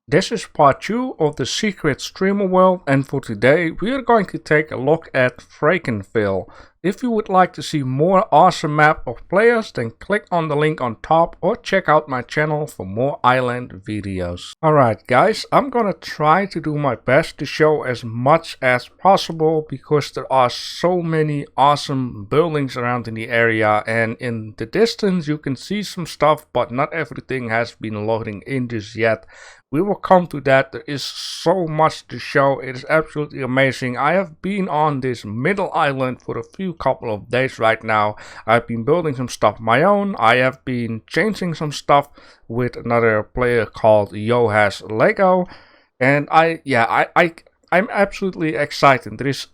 This is part 2 of the secret Streamerworld, and for today we are going to take a look at Ferris. If you would like to see more awesome map of players, then click on the link on top or check out my channel for more island videos. Alright guys, I'm gonna try to do my best to show as much as possible because there are so many awesome buildings around in the area, and in the distance you can see some stuff, but not everything has been loading in just yet. We will come to that. There is so much to show. It is absolutely amazing. I have been on this middle island for a couple of days right now. I've been building some stuff my own. I have been changing some stuff with another player called Yohas Lego, and I'm absolutely excited. There is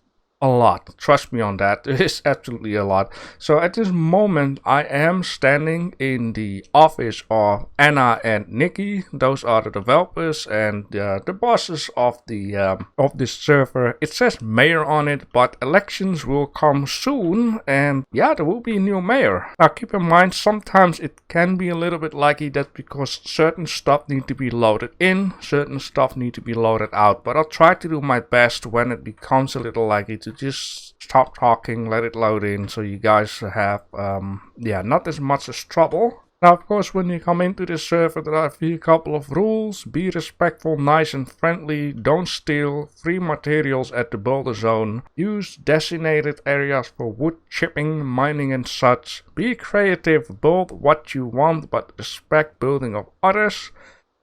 a lot, trust me on that. There is absolutely a lot. So at this moment I am standing in the office of Anna and Nikki. Those are the developers and the bosses of this server. It says mayor on it, but elections will come soon, and yeah, there will be a new mayor. Now keep in mind, sometimes it can be a little bit laggy, that because certain stuff need to be loaded in, certain stuff need to be loaded out, but I'll try to do my best when it becomes a little laggy to just stop talking, let it load in, so you guys have not as much as trouble. Now of course, when you come into this server there are a couple of rules. Be respectful, nice and friendly, don't steal, free materials at the builder zone, use designated areas for wood chipping, mining and such, be creative, build what you want but respect building of others,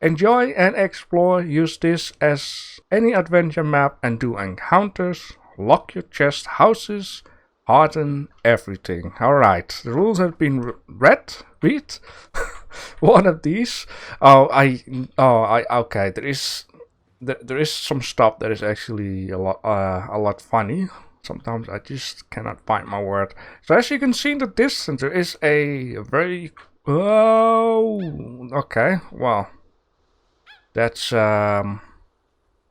enjoy and explore, use this as any adventure map and do encounters, lock your chest houses, harden everything. Alright, the rules have been read. One of these. Okay, there is some stuff that is actually a lot funny. Sometimes I just cannot find my word. So as you can see in the distance, there is a very okay, well, that's a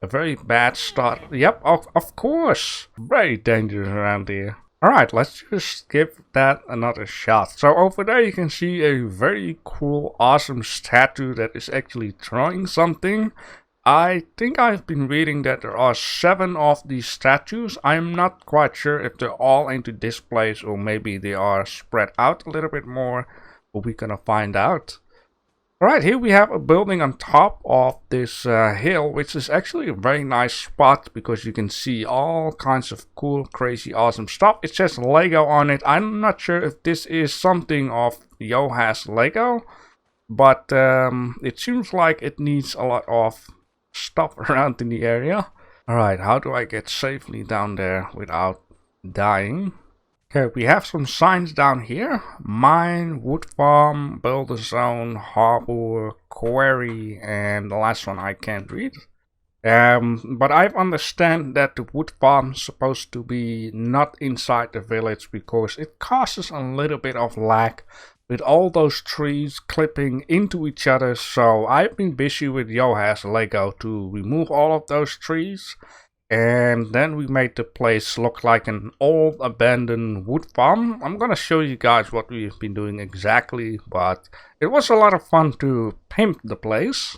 very bad start. Yep, of course. Very dangerous around here. Alright, let's just give that another shot. So over there you can see a very cool, awesome statue that is actually throwing something. I think I've been reading that there are 7 of these statues. I'm not quite sure if they're all into this place or maybe they are spread out a little bit more, but we're gonna find out. Alright, here we have a building on top of this hill, which is actually a very nice spot because you can see all kinds of cool, crazy, awesome stuff. It says Lego on it. I'm not sure if this is something of Yohas Lego, but it seems like it needs a lot of stuff around in the area. Alright, how do I get safely down there without dying? Okay, we have some signs down here. Mine, wood farm, builder zone, harbor, quarry, and the last one I can't read. But I understand that the wood farm is supposed to be not inside the village because it causes a little bit of lag with all those trees clipping into each other. So I've been busy with Yohas Lego to remove all of those trees. And then we made the place look like an old abandoned wood farm. I'm gonna show you guys what we've been doing exactly, but it was a lot of fun to pimp the place,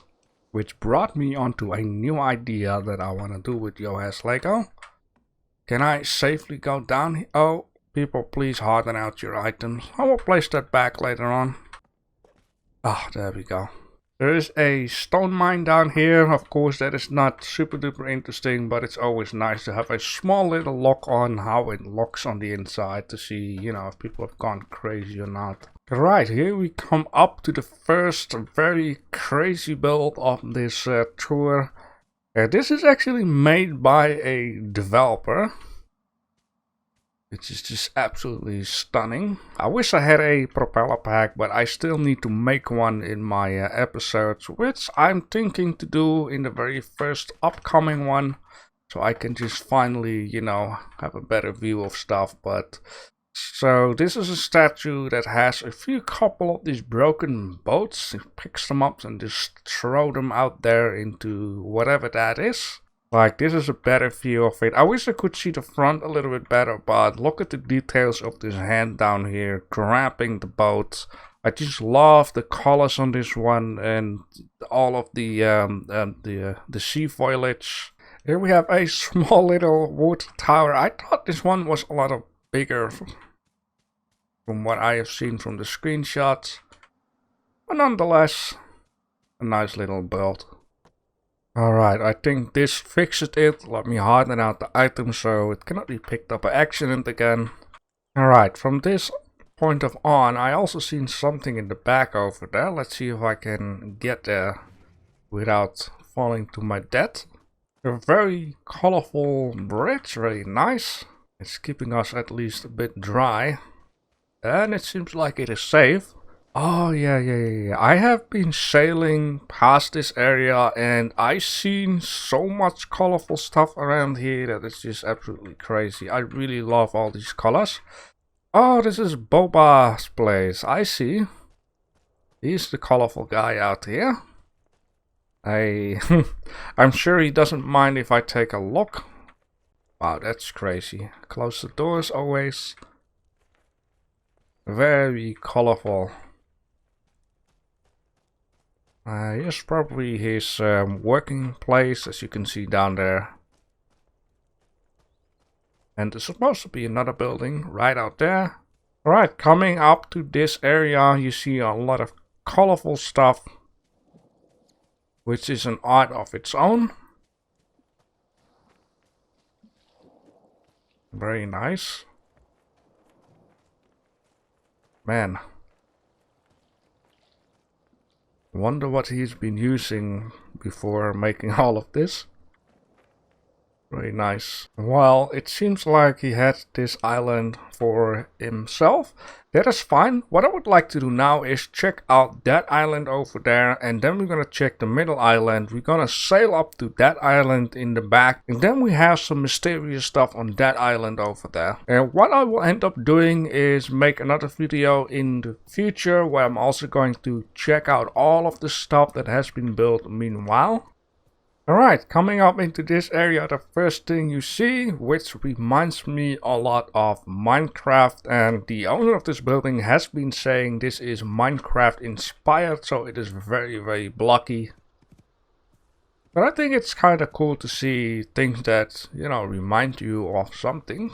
which brought me onto a new idea that I want to do with Yohas Lego. Can I safely go down here? Oh, people, please harden out your items. I will place that back later on. Ah, there we go. There is a stone mine down here. Of course, that is not super duper interesting, but it's always nice to have a small little look on how it looks on the inside to see, you know, if people have gone crazy or not. Right, here we come up to the first very crazy build of this tour. This is actually made by a developer, which is just absolutely stunning. I wish I had a propeller pack, but I still need to make one in my episodes, which I'm thinking to do in the very first upcoming one, so I can just finally, you know, have a better view of stuff. But so this is a statue that has a couple of these broken boats. He picks them up and just throw them out there into whatever that is. Like, this is a better view of it. I wish I could see the front a little bit better, but look at the details of this hand down here, grabbing the boat. I just love the colors on this one and all of the sea foliage. Here we have a small little wood tower. I thought this one was a lot bigger from what I have seen from the screenshots, but nonetheless, a nice little build. Alright, I think this fixes it. Let me harden out the item so it cannot be picked up by accident again. Alright, from this point of on, I also seen something in the back over there. Let's see if I can get there without falling to my death. A very colorful bridge, very nice. It's keeping us at least a bit dry. And it seems like it is safe. Oh yeah. I have been sailing past this area and I've seen so much colorful stuff around here that it's just absolutely crazy. I really love all these colors. Oh, this is Boba's place. I see. He's the colorful guy out here. I'm sure he doesn't mind if I take a look. Wow, that's crazy. Close the doors always. Very colorful. Here's probably his working place, as you can see down there. And there's supposed to be another building right out there. Alright, coming up to this area, you see a lot of colorful stuff, which is an art of its own. Very nice. Man. Wonder what he's been using before making all of this. Very nice. Well, it seems like he had this island for himself. That is fine. What I would like to do now is check out that island over there, and then we're gonna check the middle island. We're gonna sail up to that island in the back, and then we have some mysterious stuff on that island over there. And what I will end up doing is make another video in the future where I'm also going to check out all of the stuff that has been built meanwhile. Alright, coming up into this area, the first thing you see, which reminds me a lot of Minecraft, and the owner of this building has been saying this is Minecraft inspired, so it is very blocky. But I think it's kind of cool to see things that, you know, remind you of something.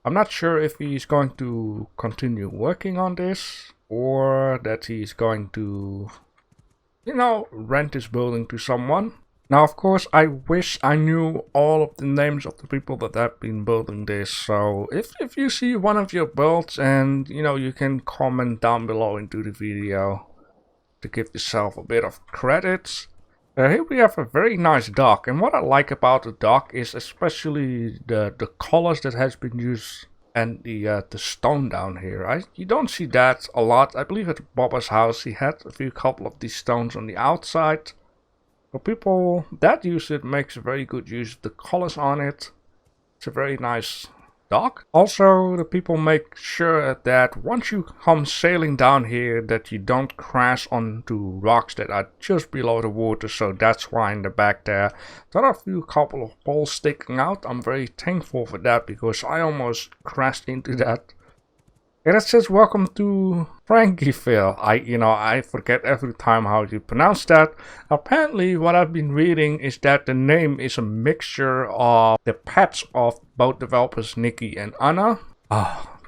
I'm not sure if he's going to continue working on this, or that he's going to, you know, rent this building to someone. Now, of course, I wish I knew all of the names of the people that have been building this. So if you see one of your builds, and, you know, you can comment down below into the video to give yourself a bit of credit. Here we have a very nice dock, and what I like about the dock is especially the colors that has been used. And the stone down here, you don't see that a lot. I believe at Boba's house he had a couple of these stones on the outside. For people that use it, makes a very good use of the colors on it. It's a very nice dock. Also, the people make sure that once you come sailing down here, that you don't crash onto rocks that are just below the water. So that's why in the back there are a couple of poles sticking out. I'm very thankful for that, because I almost crashed into that. And it says welcome to Frankieville. I forget every time how you pronounce that. Apparently what I've been reading is that the name is a mixture of the pets of both developers Nikki and Anna.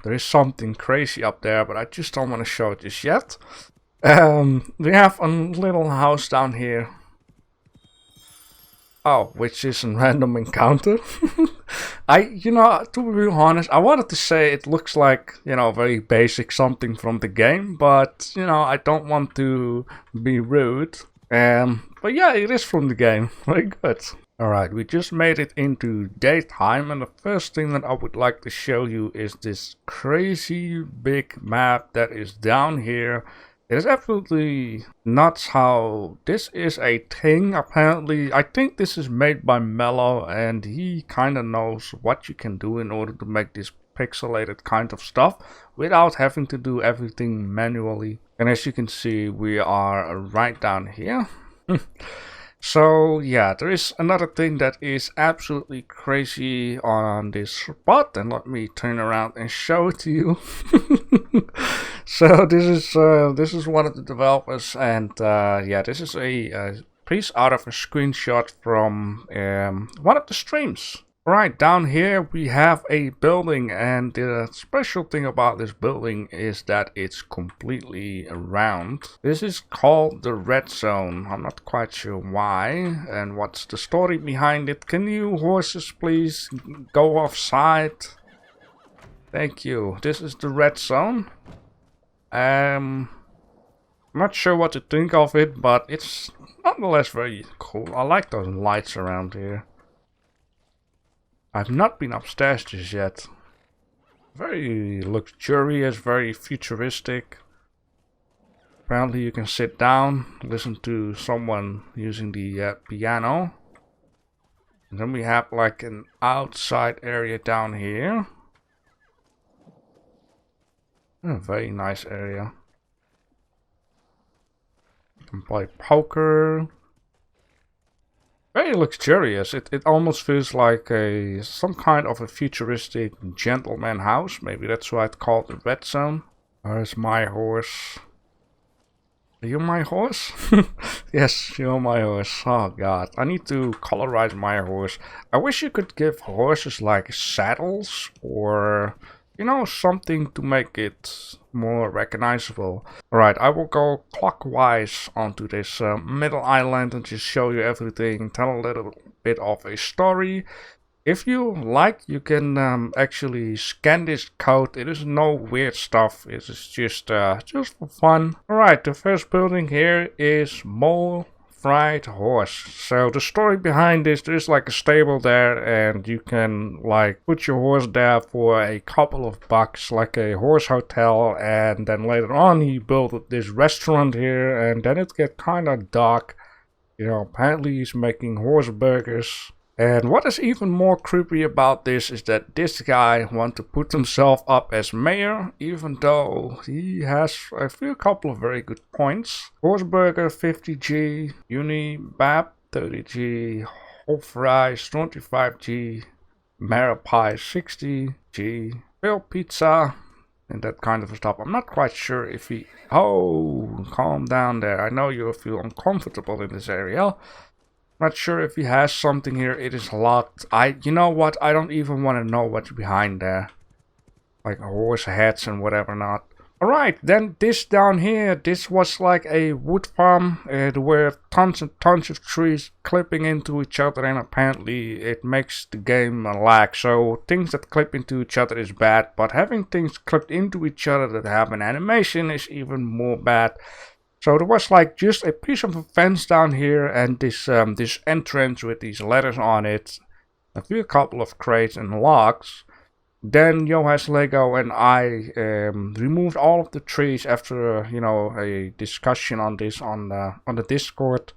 There is something crazy up there, but I just don't want to show it just yet. We have a little house down here. Oh, which is a random encounter. To be real honest, I wanted to say it looks like, very basic something from the game, but, I don't want to be rude. But yeah, it is from the game. Very good. Alright, we just made it into daytime, and the first thing that I would like to show you is this crazy big map that is down here. It is absolutely nuts how this is a thing. Apparently, I think this is made by Mello, and he kind of knows what you can do in order to make this pixelated kind of stuff without having to do everything manually. And as you can see, we are right down here. So yeah, there is another thing that is absolutely crazy on this spot, and let me turn around and show it to you. So this is one of the developers, and yeah, this is a piece out of a screenshot from one of the streams. Right, down here we have a building, and the special thing about this building is that it's completely round. This is called the red zone. I'm not quite sure why and what's the story behind it. Can you horses please go offside? Thank you. This is the red zone. I'm not sure what to think of it, but it's nonetheless very cool. I like those lights around here. I've not been upstairs just yet. Very luxurious, very futuristic. Apparently you can sit down, listen to someone using the piano. And then we have like an outside area down here. A very nice area. You can play poker. Very luxurious. It almost feels like some kind of a futuristic gentleman house. Maybe that's why it's called the red zone. Where's my horse? Are you my horse? Yes, you're my horse. Oh god, I need to colorize my horse. I wish you could give horses like saddles or, you know, something to make it more recognizable. Alright, I will go clockwise onto this middle island and just show you everything, tell a little bit of a story. If you like, you can actually scan this code. It is no weird stuff, it is just for fun. Alright, the first building here is Mole Fried Horse. So the story behind this, there's like a stable there, and you can like put your horse there for a couple of bucks, like a horse hotel, and then later on he built this restaurant here, and then it get kind of dark. You know, apparently he's making horse burgers. And what is even more creepy about this is that this guy wants to put himself up as mayor, even though he has a couple of very good points. Horseburger 50G, Unibab 30G, whole fries 25G, Mara Pie 60G, Bill Pizza, and that kind of stuff. I'm not quite sure if he... Oh, calm down there. I know you feel uncomfortable in this area. Not sure if he has something here. It is locked. You know what? I don't even want to know what's behind there. Like horse heads and whatever not. Alright, then this down here. This was like a wood farm. There were tons and tons of trees clipping into each other, and apparently it makes the game lag. So things that clip into each other is bad, but having things clipped into each other that have an animation is even more bad. So there was like just a piece of a fence down here, and this this entrance with these letters on it, a couple of crates and logs. Then Yo has Lego and I removed all of the trees after you know a discussion on this on the Discord,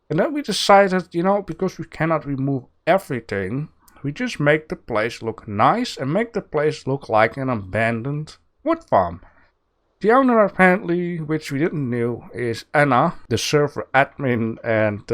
and then we decided, you know, because we cannot remove everything, we just make the place look nice and make the place look like an abandoned wood farm. The owner apparently, which we didn't know, is Anna, the server admin and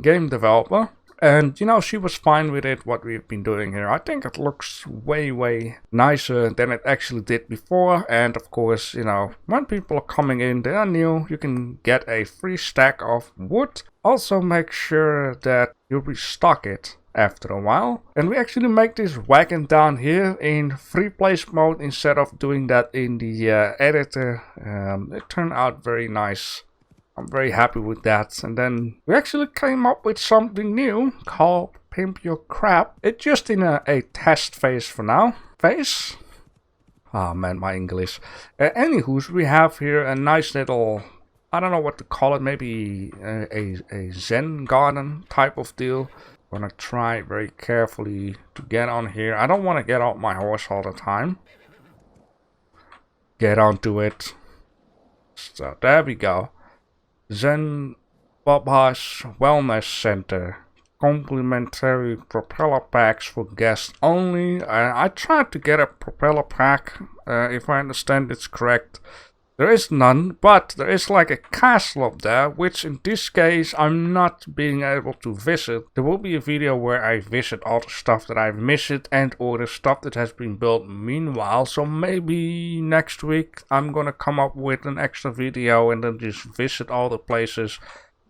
game developer. And you know, she was fine with it, what we've been doing here. I think it looks way nicer than it actually did before. And of course, you know, when people are coming in, they are new, you can get a free stack of wood. Also make sure that you restock it after a while. And we actually make this wagon down here in free place mode instead of doing that in the editor. It turned out very nice. I'm very happy with that. And then we actually came up with something new called Pimp Your Crap. It's just in a test phase for now. Phase? Oh man, my English. Anywho, we have here a nice little, I don't know what to call it, maybe a Zen garden type of deal. I'm gonna try very carefully to get on here. I don't want to get off my horse all the time. Get onto it. So there we go. Zen Baba's Wellness Center. Complimentary propeller packs for guests only. I tried to get a propeller pack, if I understand it's correct. There is none, but there is like a castle up there, which in this case I'm not being able to visit. There will be a video where I visit all the stuff that I've missed and or the stuff that has been built meanwhile. So maybe next week I'm gonna come up with an extra video and then just visit all the places.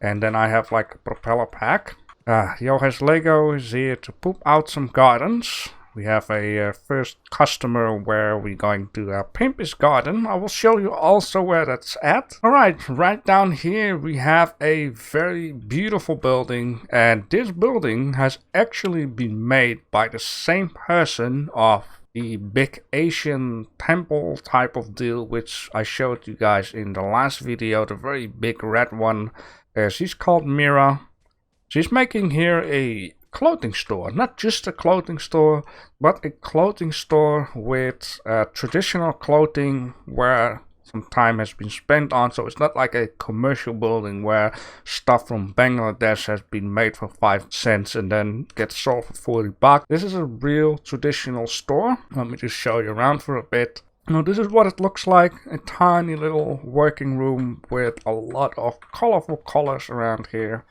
And then I have like a propeller pack. Yo has Lego is here to poop out some gardens. We have a first customer where we're going to pimp his garden. I will show you also where that's at. Alright, right down here we have a very beautiful building. And this building has actually been made by the same person of the big Asian temple type of deal, which I showed you guys in the last video. The very big red one. She's called Mira. She's making here a clothing store, not just a clothing store, but a clothing store with traditional clothing where some time has been spent on. So it's not like a commercial building where stuff from Bangladesh has been made for 5 cents and then gets sold for 40 bucks. This is a real traditional store. Let me just show you around for a bit. Now this is what it looks like, a tiny little working room with a lot of colorful colors around here.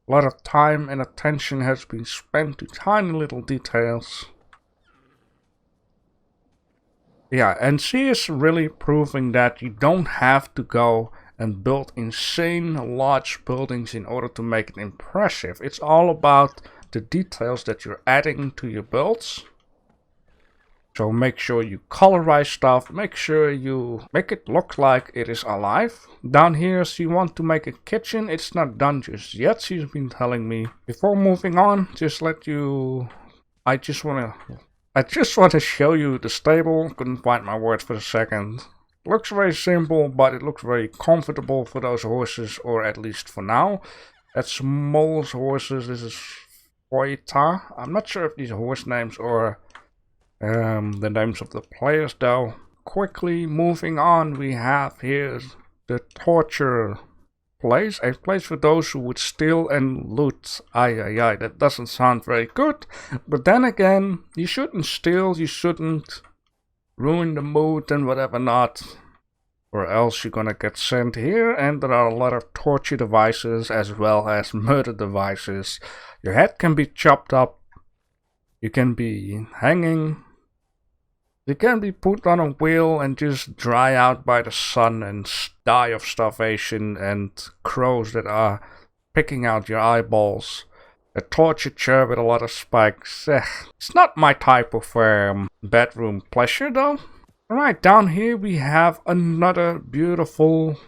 A lot of time and attention has been spent to tiny little details. Yeah, and she is really proving that you don't have to go and build insane large buildings in order to make it impressive. It's all about the details that you're adding to your builds. So make sure you colorize stuff, make sure you make it look like it is alive. Down here she wants to make a kitchen, it's not done just yet, she's been telling me. Before moving on, I just want to show you the stable. Couldn't find my words for a second. Looks very simple, but it looks very comfortable for those horses, or at least for now. That's Mole's horses, this is Foita. I'm not sure if these horse names are the names of the players though. Quickly moving on, we have here the torture place. A place for those who would steal and loot. Aye, that doesn't sound very good. But then again, you shouldn't steal, you shouldn't ruin the mood and whatever not. Or else you're gonna get sent here, and there are a lot of torture devices as well as murder devices. Your head can be chopped up, you can be hanging, you can be put on a wheel and just dry out by the sun and die of starvation and crows that are picking out your eyeballs. A torture chair with a lot of spikes. It's not my type of bedroom pleasure though. Alright, down here we have another beautiful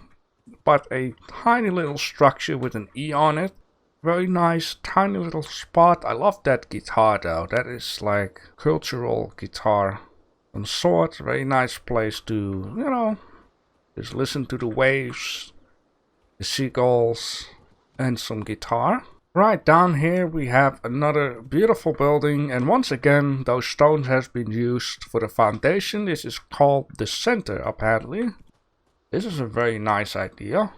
but a tiny little structure with an E on it. Very nice, tiny little spot. I love that guitar though. That is like cultural guitar. Some sort, very nice place to, you know, just listen to the waves, the seagulls, and some guitar. Right down here we have another beautiful building, and once again those stones has been used for the foundation. This is called the center apparently. This is a very nice idea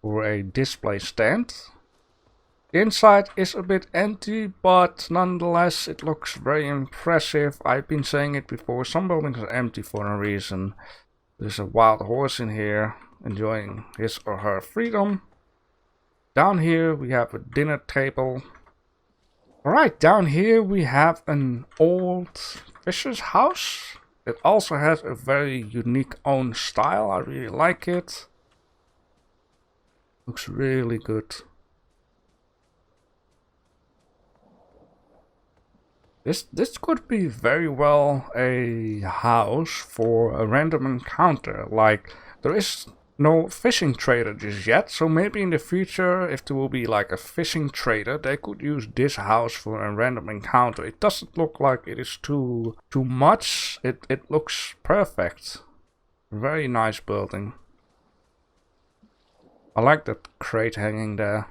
for a display stand. The inside is a bit empty, but nonetheless it looks very impressive. I've been saying it before, some buildings are empty for a reason. There's a wild horse in here enjoying his or her freedom. Down here we have a dinner table. Alright, down here we have an old fisher's house. It also has a very unique own style. I really like it. Looks really good. This could be very well a house for a random encounter. Like, there is no fishing trader just yet, so maybe in the future, if there will be like a fishing trader, they could use this house for a random encounter. It doesn't look like it is too much. It looks perfect. Very nice building. I like that crate hanging there.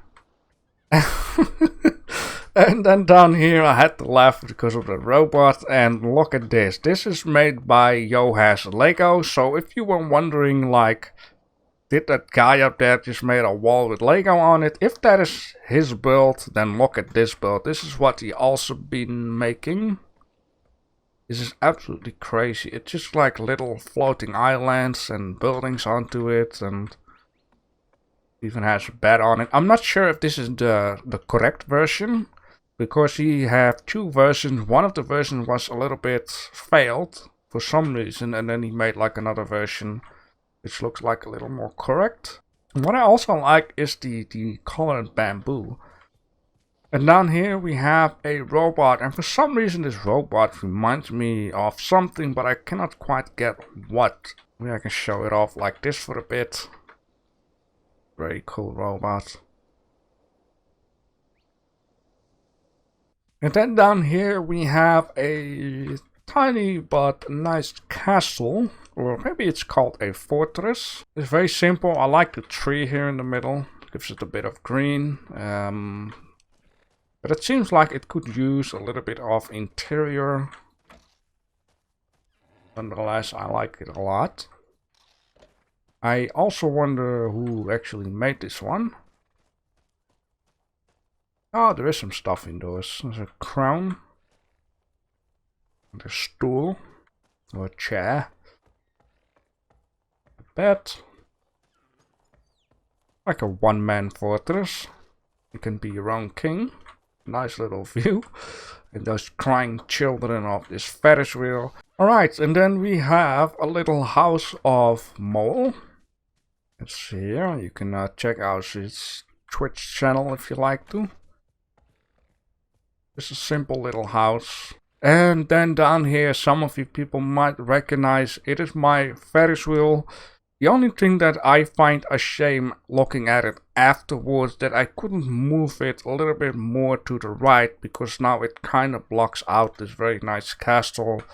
And then down here I had to laugh because of the robot, and look at this. This is made by Yo Has Lego, so if you were wondering like, did that guy up there just made a wall with Lego on it? If that is his build, then look at this build. This is what he also been making. This is absolutely crazy. It's just like little floating islands and buildings onto it, and even has a bed on it. I'm not sure if this is the correct version, because he have two versions. One of the versions was a little bit failed for some reason, and then he made like another version which looks like a little more correct. And what I also like is the colored bamboo. And down here we have a robot, and for some reason this robot reminds me of something, but I cannot quite get what. Maybe I can show it off like this for a bit. Very cool robot. And then down here we have a tiny but nice castle, or maybe it's called a fortress. It's very simple. I like the tree here in the middle. Gives it a bit of green. But it seems like it could use a little bit of interior. Nonetheless, I like it a lot. I also wonder who actually made this one. Oh, there is some stuff indoors. There's a crown. And a stool. Or a chair. A bed. Like a one-man fortress. You can be your own king. Nice little view. And those crying children of this Ferris wheel. Alright, and then we have a little house of Mole. It's here. You can check out his Twitch channel if you like to. It's a simple little house. And then down here, some of you people might recognize it is my Ferris wheel. The only thing that I find a shame looking at it afterwards, that I couldn't move it a little bit more to the right, because now it kind of blocks out this very nice castle.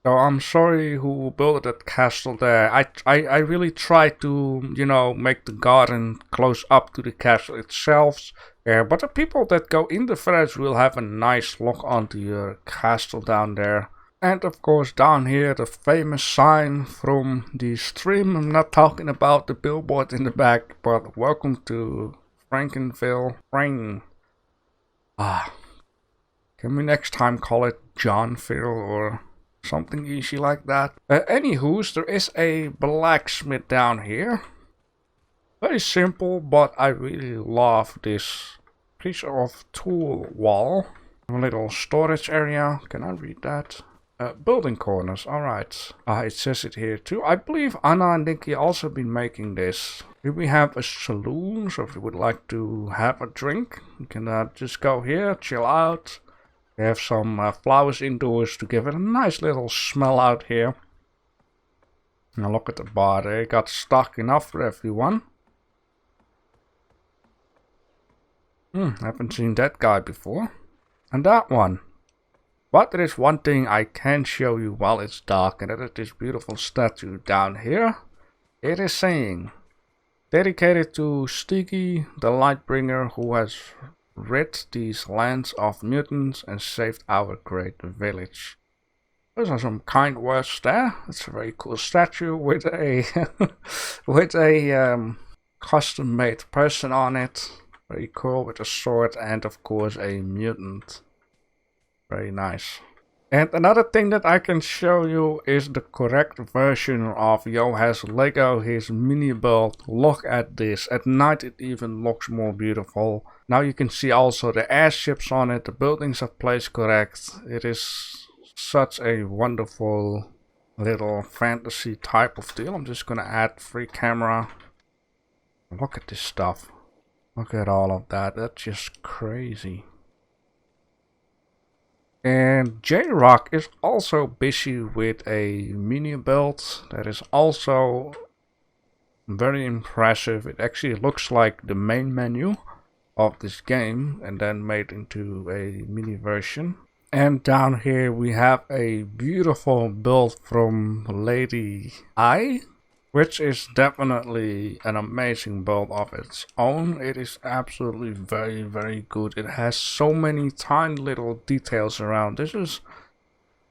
So I'm sorry who built that castle there. I really tried to, you know, make the garden close up to the castle itself. But the people that go in the Ferris will have a nice look onto your castle down there. And of course down here the famous sign from the stream. I'm not talking about the billboard in the back, but welcome to Frankenville. Can we next time call it Johnville or something easy like that? Anywho, there is a blacksmith down here. Very simple, but I really love this piece of tool wall. A little storage area. Can I read that? Building corners, alright. It says it here too. I believe Anna and Nikki also been making this. Here we have a saloon, so if you would like to have a drink, you can just go here, chill out. We have some flowers indoors to give it a nice little smell out here. Now look at the bar, they got stock enough for everyone. Haven't seen that guy before. And that one. But there is one thing I can show you while it's dark, and that is this beautiful statue down here. It is saying, dedicated to Sticky, the Lightbringer, who has rid these lands of mutants and saved our great village. Those are some kind words there. It's a very cool statue with a with a custom-made person on it. Very cool, with a sword and of course a mutant. Very nice. And another thing that I can show you is the correct version of Yo Has Lego, his mini build. Look at this. At night it even looks more beautiful. Now you can see also the airships on it. The buildings are placed correct. It is such a wonderful little fantasy type of deal. I'm just gonna add free camera. Look at this stuff. Look at all of that. That's just crazy. And J-Rock is also busy with a mini build that is also very impressive. It actually looks like the main menu of this game and then made into a mini version. And down here we have a beautiful build from Lady I, which is definitely an amazing build of its own. It is absolutely very, very good. It has so many tiny little details around. This is,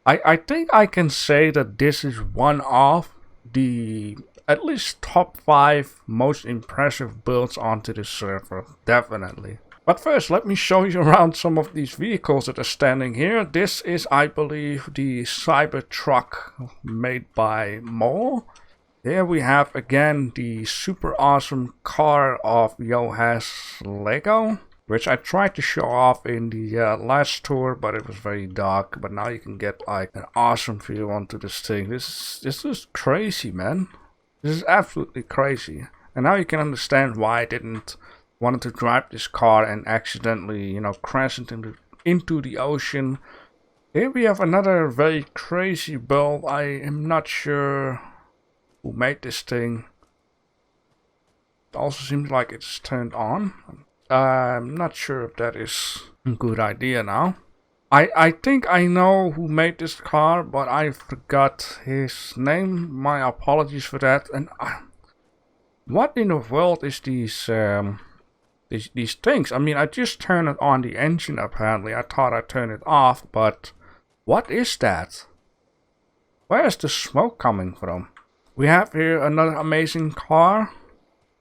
I think I can say that this is one of the at least top 5 most impressive builds onto the server. Definitely. But first, let me show you around some of these vehicles that are standing here. This is, I believe, the Cybertruck made by Mole. Here we have again the super awesome car of Yoha's Lego, which I tried to show off in the last tour, but it was very dark. But now you can get like an awesome view onto this thing. This is crazy, man. This is absolutely crazy. And now you can understand why I didn't want to drive this car and accidentally, you know, crash into the ocean. Here we have another very crazy build. I am not sure who made this thing. It also seems like it's turned on. I'm not sure if that is a good idea now. I think I know who made this car, but I forgot his name. My apologies for that. And what in the world is these things? I mean, I just turned it on the engine apparently. I thought I turned it off, but what is that? Where is the smoke coming from? We have here another amazing car.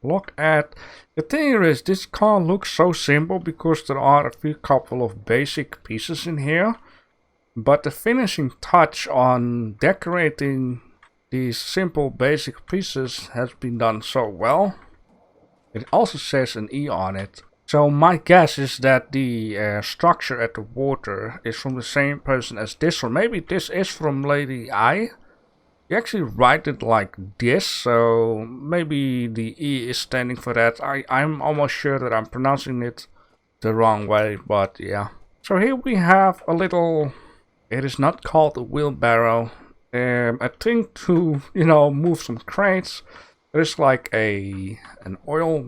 Look at... The thing here is, this car looks so simple because there are a few couple of basic pieces in here. But the finishing touch on decorating these simple basic pieces has been done so well. It also says an E on it. So my guess is that the structure at the water is from the same person as this one. Maybe this is from Lady I. You actually write it like this, so maybe the E is standing for that. I'm almost sure that I'm pronouncing it the wrong way, but yeah. So here we have a little, it is not called a wheelbarrow. I think to, you know, move some crates. There's like an oil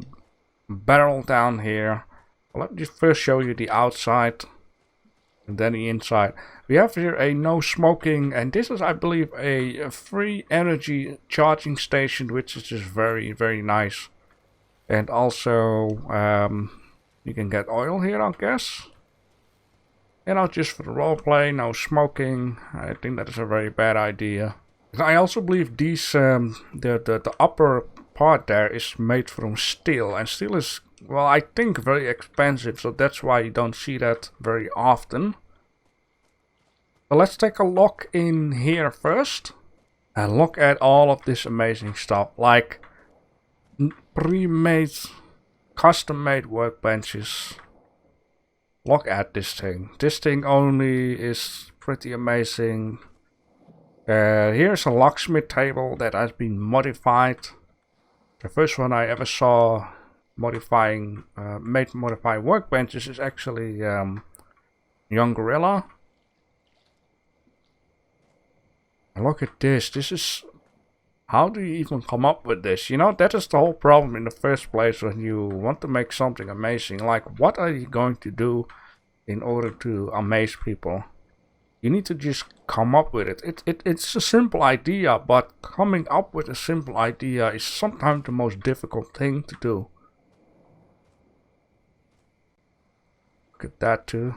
barrel down here. Let me just first show you the outside and then the inside. We have here a no smoking, and this is, I believe, a free energy charging station, which is just very, very nice. And also, you can get oil here, I guess. You know, just for the roleplay, no smoking. I think that is a very bad idea. I also believe these, the upper part there is made from steel, and steel is, well, I think very expensive, so that's why you don't see that very often. So let's take a look in here first and look at all of this amazing stuff, like pre-made, custom-made workbenches. Look at this thing. This thing only is pretty amazing. Here's a locksmith table that has been modified. The first one I ever saw modifying workbenches is actually Young Gorilla. And look at this. This is... How do you even come up with this? You know, that is the whole problem in the first place when you want to make something amazing. Like, what are you going to do in order to amaze people? You need to just come up with it. It's a simple idea, but coming up with a simple idea is sometimes the most difficult thing to do. Look at that too.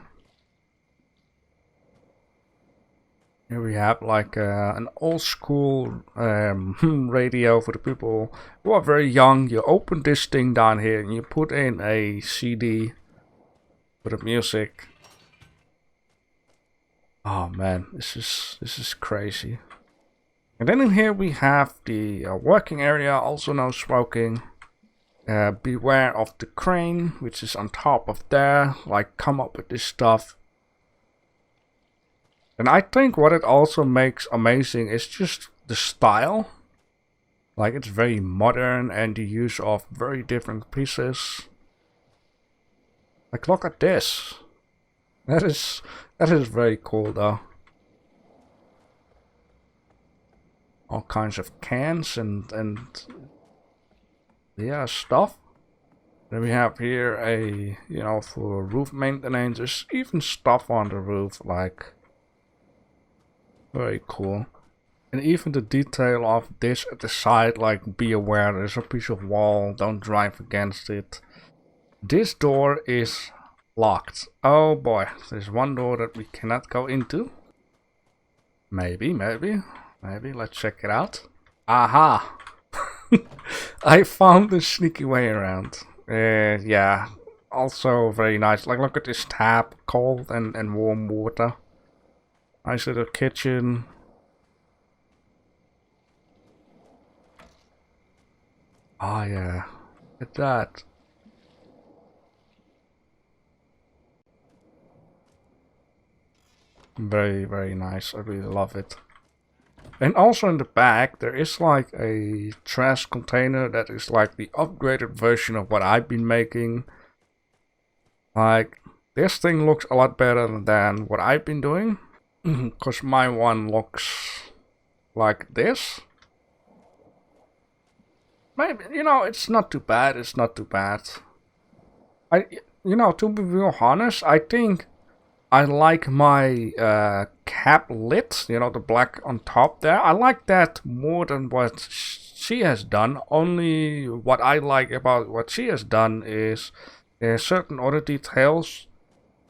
Here we have like an old school radio for the people who are very young. You open this thing down here and you put in a CD for the music. Oh man, this is crazy. And then in here we have the working area, also no smoking. Beware of the crane, which is on top of there. Like, come up with this stuff. And I think what it also makes amazing is just the style. Like, it's very modern and the use of very different pieces. Like, look at this. That is very cool though. All kinds of cans and yeah, stuff. Then we have here a, you know, for roof maintenance. There's even stuff on the roof, like, very cool. And even the detail of this at the side, like, be aware there's a piece of wall, don't drive against it. This door is locked. Oh boy, there's one door that we cannot go into. Maybe, let's check it out. Aha! I found a sneaky way around. Yeah, also very nice. Like, look at this tap, cold and warm water. Nice little kitchen. Oh yeah, look at that. Very, very nice. I really love it. And also in the back, there is like a trash container that is like the upgraded version of what I've been making. Like, this thing looks a lot better than what I've been doing. Because my one looks like this. Maybe, you know, it's not too bad. It's not too bad. You know, to be real honest, I think I like my cap lit, you know, the black on top there. I like that more than what she has done. Only what I like about what she has done is certain other details.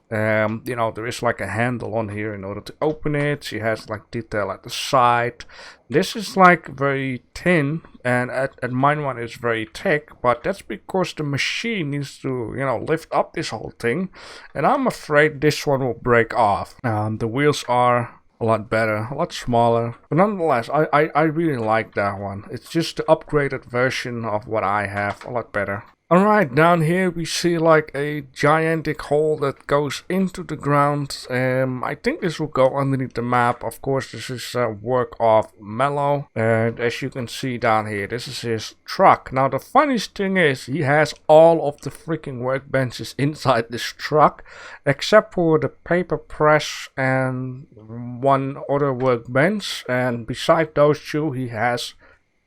You know, there is like a handle on here in order to open it. She has like detail at the side. This is like very thin, and at mine one is very thick, but that's because the machine needs to, you know, lift up this whole thing, and I'm afraid this one will break off. The wheels are a lot better, a lot smaller, but nonetheless, I really like that one. It's just the upgraded version of what I have, a lot better. Alright, down here we see like a gigantic hole that goes into the ground. I think this will go underneath the map. Of course, this is work of Mellow. And as you can see down here, this is his truck. Now the funniest thing is, he has all of the freaking workbenches inside this truck, except for the paper press and one other workbench. And beside those two, he has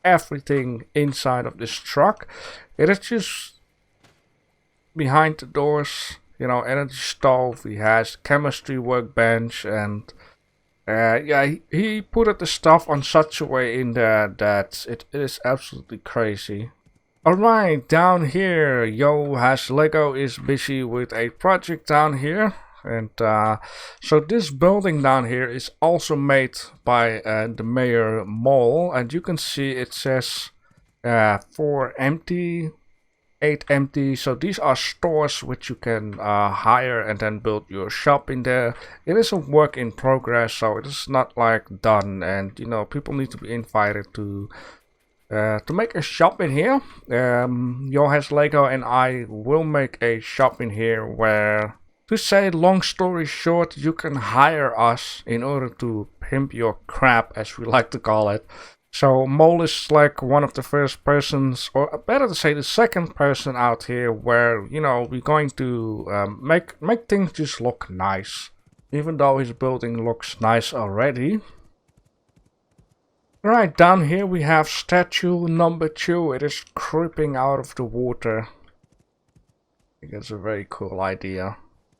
everything inside of this truck. It is just behind the doors, you know, energy stove. He has chemistry workbench, and yeah, he put the stuff on such a way in there that it is absolutely crazy. Alright, down here, Yo has Lego is busy with a project down here. And so this building down here is also made by the Mayor Mall, and you can see it says 4 empty, 8 empty. So these are stores which you can hire and then build your shop in there. It is a work in progress, so it is not like done, and you know, people need to be invited to make a shop in here. Yo has Lego and I will make a shop in here where, to say long story short, you can hire us in order to pimp your crap, as we like to call it. So Mole is like one of the first persons, or better to say the second person out here, where, you know, we're going to make things just look nice. Even though his building looks nice already. Right, down here we have statue number 2. It is creeping out of the water. I think it's a very cool idea.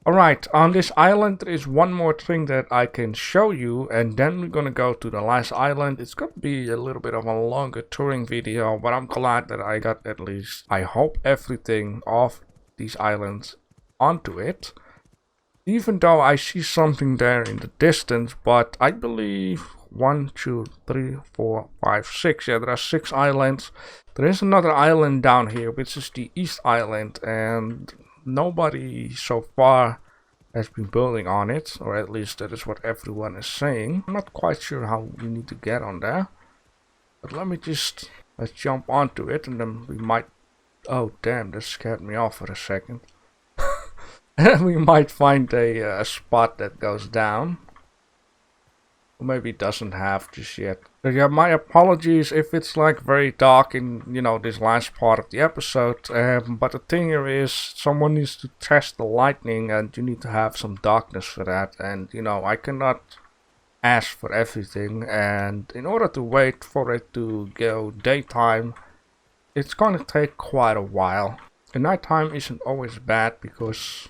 Alright, on this island there is one more thing that I can show you, and then we're gonna go to the last island. It's gonna be a little bit of a longer touring video, but I'm glad that I got at least, I hope, everything of these islands onto it. Even though I see something there in the distance, but I believe 1, 2, 3, 4, 5, 6. Yeah, there are 6 islands. There is another island down here, which is the East Island, and nobody so far has been building on it, or at least that is what everyone is saying. I'm not quite sure how we need to get on there, but let's jump onto it, and then we might, oh damn, that scared me off for a second. We might find a spot that goes down. Or maybe it doesn't have just yet. So yeah, my apologies if it's like very dark in, you know, this last part of the episode. But the thing here is, someone needs to test the lightning, and you need to have some darkness for that. And you know, I cannot ask for everything. And in order to wait for it to go daytime, it's gonna take quite a while. And nighttime isn't always bad because,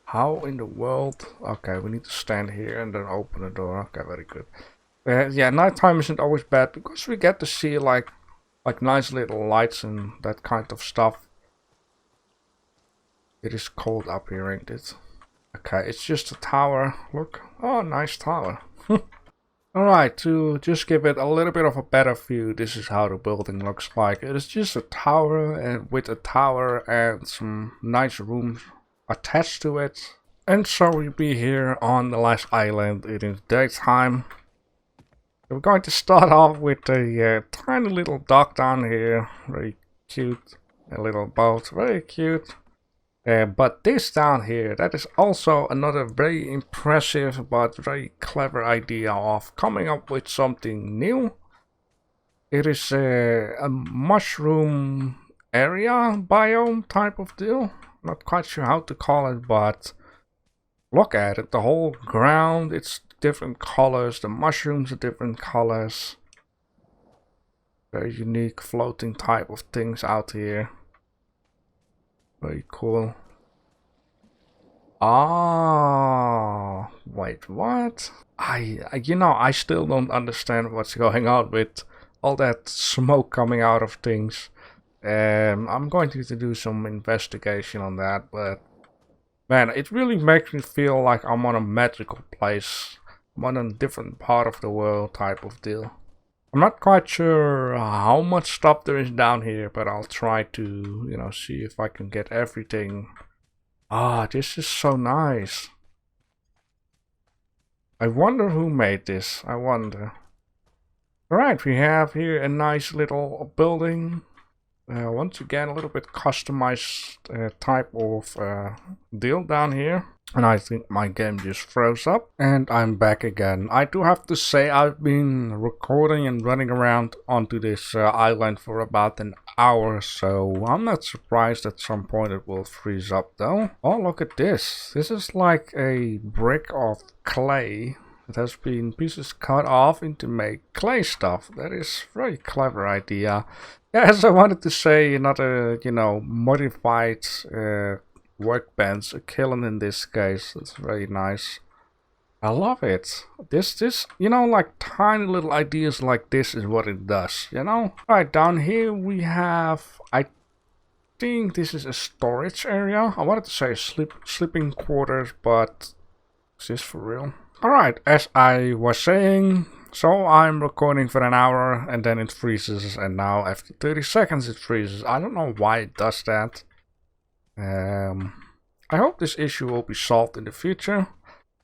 how in the world? Okay, we need to stand here and then open the door. Okay, very good. Yeah, nighttime isn't always bad because we get to see like nice little lights and that kind of stuff. It is cold up here, ain't it? Okay, it's just a tower. Look, oh, nice tower. Alright, to just give it a little bit of a better view, this is how the building looks like. It is just a tower and with a tower and some nice rooms attached to it. And so we'll be here on the last island. It is daytime. We're going to start off with a tiny little dock down here. Very cute. A little boat. Very cute. But this down here, that is also another very impressive but very clever idea of coming up with something new. It is a mushroom area biome type of deal. Not quite sure how to call it, but look at it. The whole ground, it's different colors. The mushrooms are different colors. Very unique floating type of things out here. Very cool. Ah, wait, what? I still don't understand what's going on with all that smoke coming out of things. I'm going to do some investigation on that, but man, it really makes me feel like I'm on a magical place. I'm on a different part of the world type of deal. I'm not quite sure how much stuff there is down here, but I'll try to, see if I can get everything. Ah, this is so nice. I wonder who made this. I wonder. Alright, we have here a nice little building. Once again, a little bit customized type of deal down here. And I think my game just froze up. And I'm back again. I do have to say I've been recording and running around onto this island for about an hour. So I'm not surprised at some point it will freeze up though. Oh, look at this. This is like a brick of clay. It has been pieces cut off into make clay stuff. That is a very clever idea. Yes, I wanted to say another, modified workbench, a kiln in this case. It's very nice. I love it. This, like tiny little ideas like this is what it does, Right, down here we have, I think this is a storage area. I wanted to say sleeping quarters, but is this for real? Alright, as I was saying, so I'm recording for an hour and then it freezes, and now after 30 seconds it freezes. I don't know why it does that. I hope this issue will be solved in the future.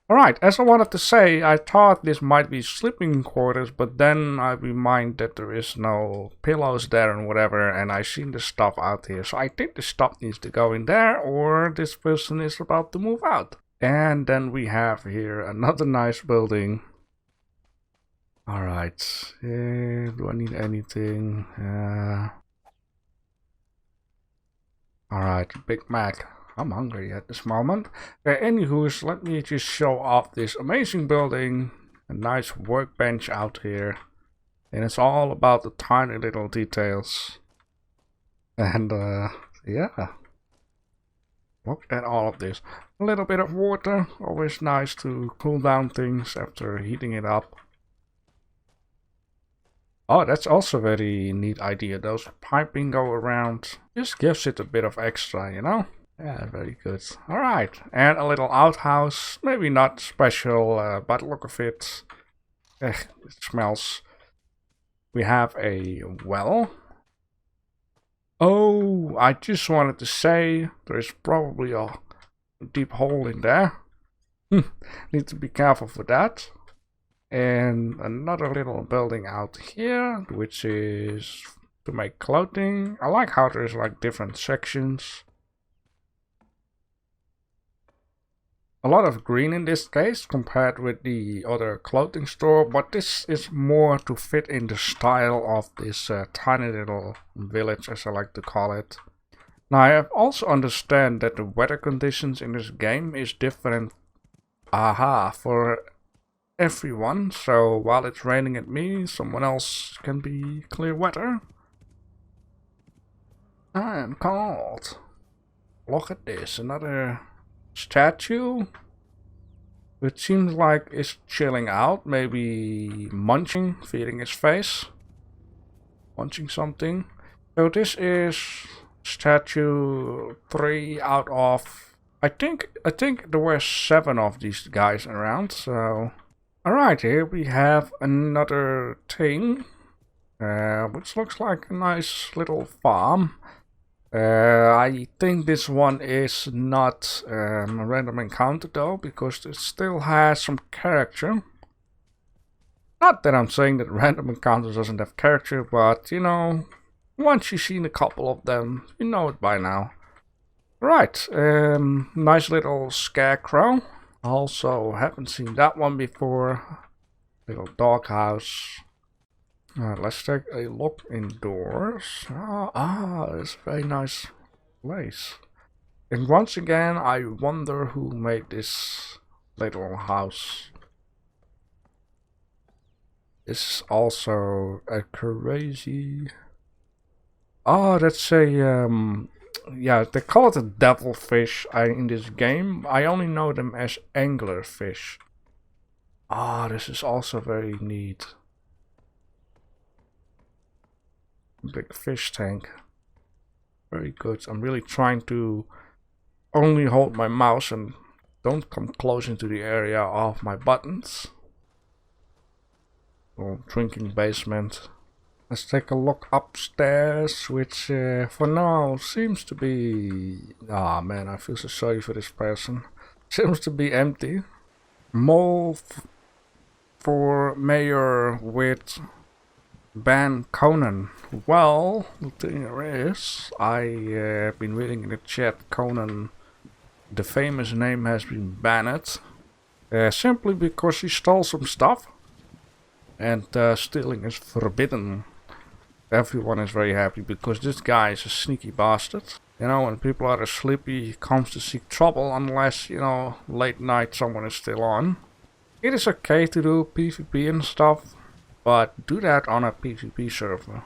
Alright, as I wanted to say, I thought this might be sleeping quarters, but then I reminded that there is no pillows there and whatever, and I seen the stuff out here. So I think the stuff needs to go in there, or this person is about to move out. And then we have here another nice building. Alright, do I need anything? Alright, Big Mac. I'm hungry at this moment. Anywho, let me just show off this amazing building. A nice workbench out here. And it's all about the tiny little details. And yeah. Look at all of this. A little bit of water. Always nice to cool down things after heating it up. Oh, that's also a very neat idea. Those piping go around. Just gives it a bit of extra, Yeah, very good. Alright, and a little outhouse. Maybe not special, but look at it. It smells. We have a well. Oh, I just wanted to say there is probably a deep hole in there. Need to be careful for that. And another little building out here, which is to make clothing. I like how there's like different sections. A lot of green in this case compared with the other clothing store, but this is more to fit in the style of this tiny little village, as I like to call it. Now I have also understand that the weather conditions in this game is different for everyone, so while it's raining at me, someone else can be clear weather. I am cold. Look at this, another statue, which seems like it's chilling out, maybe munching, feeding its face, munching something. So this is statue 3 out of, I think there were 7 of these guys around, so Alright, here we have another thing, which looks like a nice little farm. I think this one is not a random encounter though, because it still has some character. Not that I'm saying that random encounters doesn't have character, but you know, once you've seen a couple of them, you know it by now. Right, nice little scarecrow. Also haven't seen that one before. Little doghouse. Let's take a look indoors. It's a very nice place. And once again, I wonder who made this little house. This is also a crazy... Oh, that's a... yeah, they call it a devilfish in this game. I only know them as anglerfish. This is also very neat. Big fish tank. Very good. I'm really trying to only hold my mouse and don't come close into the area of my buttons. Oh, drinking basement. Let's take a look upstairs, which for now seems to be... Ah man, I feel so sorry for this person. Seems to be empty. Mole for mayor with ban Conan. Well, the thing is, I've been reading in the chat, Conan, the famous name, has been banned. Simply because he stole some stuff. And stealing is forbidden. Everyone is very happy because this guy is a sneaky bastard. You know, when people are asleep, he comes to seek trouble unless, you know, late night someone is still on. It is okay to do PvP and stuff, but do that on a PvP server.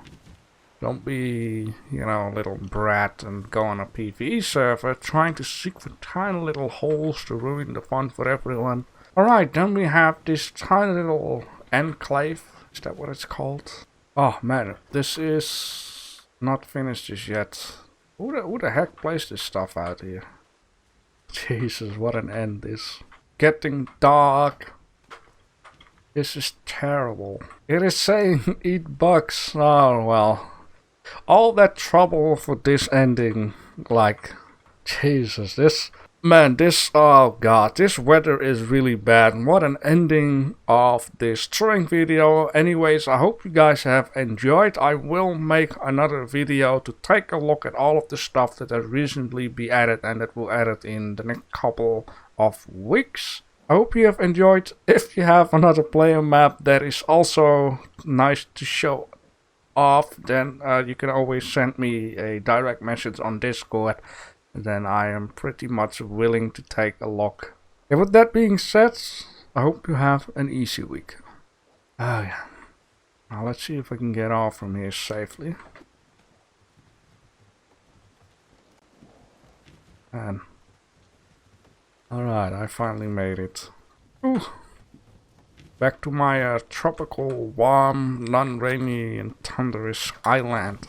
Don't be, you know, a little brat and go on a PvE server trying to seek for tiny little holes to ruin the fun for everyone. Alright, then we have this tiny little enclave. Is that what it's called? Oh man, this is not finished just yet. Who the heck placed this stuff out here? Jesus, what an end this. Getting dark. This is terrible. It is saying eat bugs. Oh well. All that trouble for this ending. Like, Jesus, this... Man, oh god, this weather is really bad. What an ending of this touring video. Anyways, I hope you guys have enjoyed. I will make another video to take a look at all of the stuff that has recently been added and that will added in the next couple of weeks. I hope you have enjoyed. If you have another player map that is also nice to show off, then you can always send me a direct message on Discord. Then I am pretty much willing to take a look. And with that being said, I hope you have an easy week. Oh yeah. Now let's see if I can get off from here safely. And alright, I finally made it. Ooh. Back to my tropical, warm, non-rainy and thunderous island.